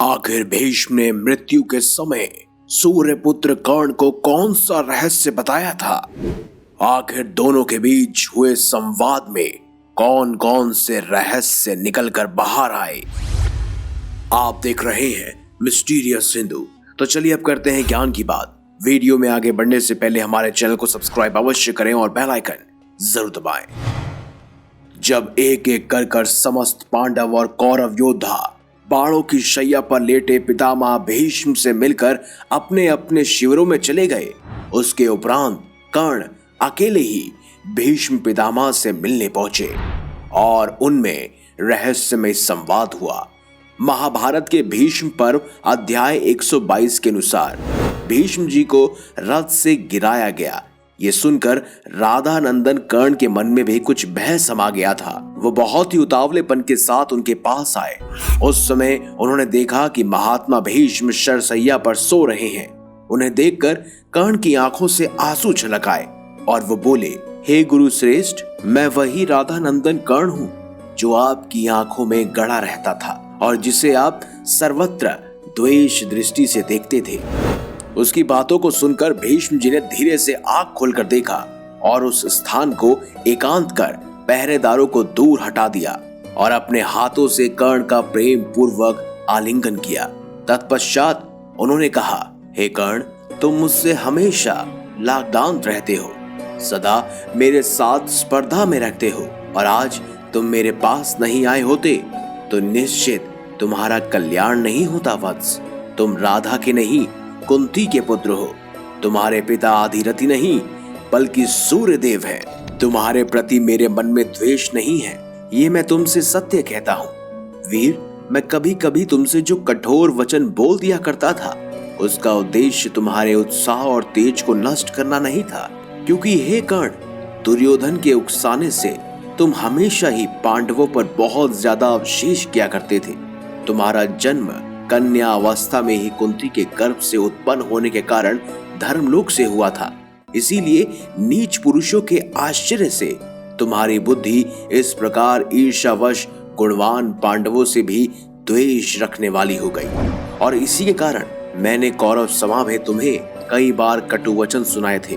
आखिर भीष्म ने मृत्यु के समय सूर्यपुत्र कर्ण को कौन सा रहस्य बताया था? आखिर दोनों के बीच हुए संवाद में कौन कौन से रहस्य निकलकर बाहर आए? आप देख रहे हैं मिस्टीरियस सिंधु। तो चलिए अब करते हैं ज्ञान की बात। वीडियो में आगे बढ़ने से पहले हमारे चैनल को सब्सक्राइब अवश्य करें और बेल आइकन जरूर दबाएं। जब एक एक कर समस्त पांडव और कौरव योद्धा बाणों की शैया पर लेटे पितामह भीष्म से मिलकर अपने अपने शिविरों में चले गए, उसके उपरांत कर्ण अकेले ही भीष्म पितामह से मिलने पहुंचे और उनमें रहस्यमय संवाद हुआ। महाभारत के भीष्म पर्व अध्याय 122 के अनुसार भीष्म जी को रथ से गिराया गया। ये सुनकर राधा नंदन कर्ण के मन में भी कुछ भय समा गया था। वो बहुत ही उतावलेपन के साथ उनके पास आए। उस समय उन्होंने देखा कि महात्मा भीष्म शरशैया पर सो रहे हैं। उन्हें देखकर कर्ण की आंखों से आंसू छलक आए और वो बोले, हे गुरु श्रेष्ठ, मैं वही राधा नंदन कर्ण हूँ जो आपकी आंखों में गड़ा रहता था और जिसे आप सर्वत्र द्वेष दृष्टि से देखते थे। उसकी बातों को सुनकर भीष्म जी ने धीरे से आंख खोलकर देखा और उस स्थान को एकांत कर पहरेदारों को दूर हटा दिया और अपने हाथों से कर्ण का प्रेम पूर्वक आलिंगन किया। तत्पश्चात उन्होंने कहा, हे कर्ण, तुम मुझसे हमेशा लागदांत रहते हो, सदा मेरे साथ स्पर्धा में रखते हो और आज तुम मेरे पास नहीं आए होते तो निश्चित तुम्हारा कल्याण नहीं होता वत्स। तुम राधा के नहीं कुंती के पुत्र हो। तुम्हारे पिता आदिरथि नहीं बल्कि सूर्यदेव है। तुम्हारे प्रति मेरे मन में द्वेष नहीं है, ये मैं तुमसे सत्य कहता हूँ। वीर, मैं कभी कभी तुमसे जो कठोर वचन बोल दिया करता था उसका उद्देश्य तुम्हारे उत्साह और तेज को नष्ट करना नहीं था, क्योंकि हे कर्ण, दुर्योधन के उकसाने से तुम हमेशा ही पांडवों पर बहुत ज्यादा अवशेष किया करते थे। तुम्हारा जन्म कन्या अवस्था में ही कुंती के गर्भ से उत्पन्न होने के कारण धर्मलोक से हुआ था। इसीलिए नीच पुरुषों के आश्चर्य से तुम्हारी बुद्धि इस प्रकार ईर्ष्यावश गुणवान पांडवों से भी द्वेष रखने वाली हो गई। और इसी के कारण मैंने कौरव सभा में तुम्हें कई बार कटु वचन सुनाए थे।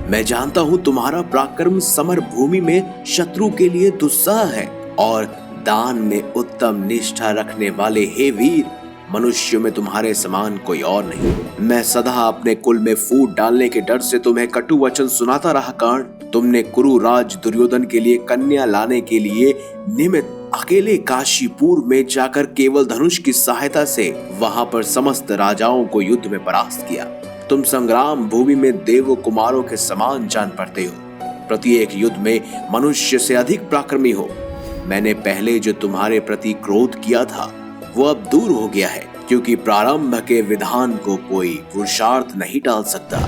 मैं जानता हूँ तुम्हारा पराक्रम समर भूमि में शत्रु के लिए दुस्साह है और दान में उत्तम निष्ठा रखने वाले हे वीर, मनुष्यों में तुम्हारे समान कोई और नहीं। मैं सदा अपने कुल में फूट डालने के डर से तुम्हें कटु वचन सुनाता रहा कर्ण। तुमने कुरु राज दुर्योधन के लिए कन्या लाने के लिए निमित्त अकेले काशीपुर में जाकर केवल धनुष की सहायता से वहां पर समस्त राजाओं को युद्ध में परास्त किया। तुम संग्राम भूमि में देव कुमारों के समान जान पड़ते हो, प्रत्येक युद्ध में मनुष्य से अधिक पराक्रमी हो। मैंने पहले जो तुम्हारे प्रति क्रोध किया था वो अब दूर हो गया है, क्योंकि प्रारंभ के विधान को कोई पुरुषार्थ नहीं टाल सकता।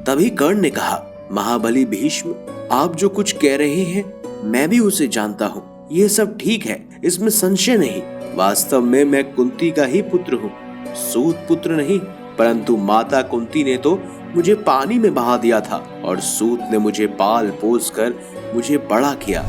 तभी कर्ण ने कहा, महाबली भीष्म, आप जो कुछ कह रहे हैं मैं भी उसे जानता हूँ। ये सब ठीक है, इसमें संशय नहीं। वास्तव में मैं कुंती का ही पुत्र हूँ, सूत पुत्र नहीं। परंतु माता कुंती ने तो मुझे पानी में बहा दिया था और सूत ने मुझे पाल पोस कर मुझे बड़ा किया।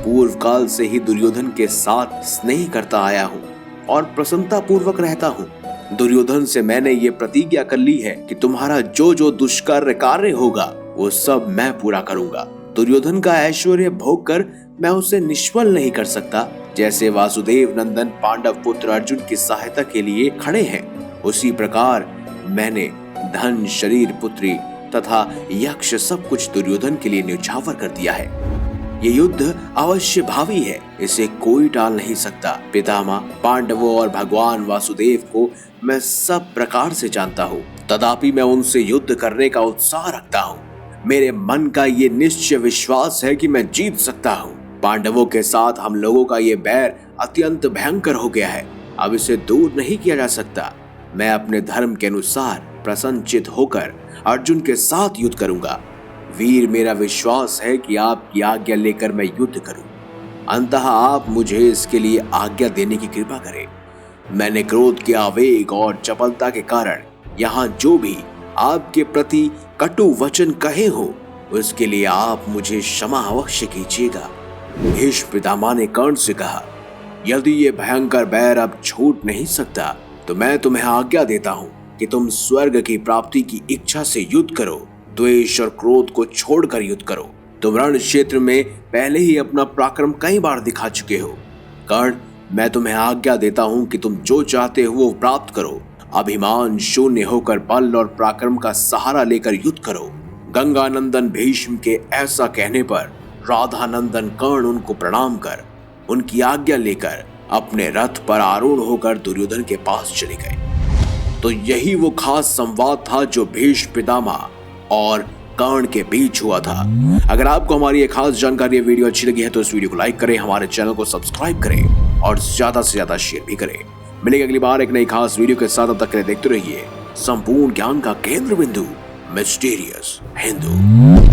पूर्व काल से ही दुर्योधन के साथ स्नेह करता आया हूँ और प्रसन्नता पूर्वक रहता हूँ। दुर्योधन से मैंने ये प्रतिज्ञा कर ली है कि तुम्हारा जो जो दुष्कार्य कार्य होगा वो सब मैं पूरा करूंगा। दुर्योधन का ऐश्वर्य भोग कर मैं उसे निष्फल नहीं कर सकता। जैसे वासुदेव नंदन पांडव पुत्र अर्जुन की सहायता के लिए खड़े हैं, उसी प्रकार मैंने धन, शरीर, पुत्री तथा यक्ष सब कुछ दुर्योधन के लिए न्यौछावर कर दिया है। ये युद्ध अवश्य भावी है, इसे कोई टाल नहीं सकता। पितामह पांडवों और भगवान वासुदेव को मैं सब प्रकार से जानता हूँ, तथापि मैं उनसे युद्ध करने का उत्साह रखता हूँ। मेरे मन का ये निश्चय विश्वास है कि मैं जीत सकता हूँ। पांडवों के साथ हम लोगों का ये बैर अत्यंत भयंकर हो गया है, अब इसे दूर नहीं किया जा सकता। मैं अपने धर्म के अनुसार प्रसन्नचित होकर अर्जुन के साथ युद्ध करूंगा। वीर, मेरा विश्वास है कि आपकी आज्ञा लेकर मैं युद्ध करूं। अंततः आप मुझे इसके लिए आज्ञा देने की कृपा करें। मैंने क्रोध के आवेग और चपलता के कारण यहाँ जो भी आपके प्रति कटु वचन कहे हो उसके लिए आप मुझे क्षमा अवश्य कीजिएगा। भीष्म पितामह ने कर्ण से कहा, यदि ये भयंकर बैर अब छूट नहीं सकता तो मैं तुम्हें आज्ञा देता हूँ कि तुम स्वर्ग की प्राप्ति की इच्छा से युद्ध करो, द्वेष और क्रोध को छोड़कर युद्ध करो। तुम रण क्षेत्र में पहले ही अपना पराक्रम कई बार दिखा चुके हो। कर्ण, मैं तुम्हें आज्ञा देता हूँ कि तुम जो चाहते हो वो प्राप्त करो। अभिमान शून्य होकर बल और पराक्रम का सहारा लेकर युद्ध करो। गंगानंदन भीष्म के ऐसा कहने पर राधानंदन कर्ण उनको प्रणाम कर उनकी आज्ञा लेकर अपने रथ पर आरूढ़ होकर दुर्योधन के पास चले गए। तो यही वो खास संवाद था जो भीष्म पितामह और कर्ण के बीच हुआ था। अगर आपको हमारी ये खास जानकारी वीडियो अच्छी लगी है तो इस वीडियो को लाइक करें, हमारे चैनल को सब्सक्राइब करें और ज्यादा से ज्यादा शेयर भी करें। मिलेंगे अगली बार एक नई खास वीडियो के साथ। तब तक के लिए देखते रहिए संपूर्ण ज्ञान का केंद्र बिंदु मिस्टीरियस हिंदू।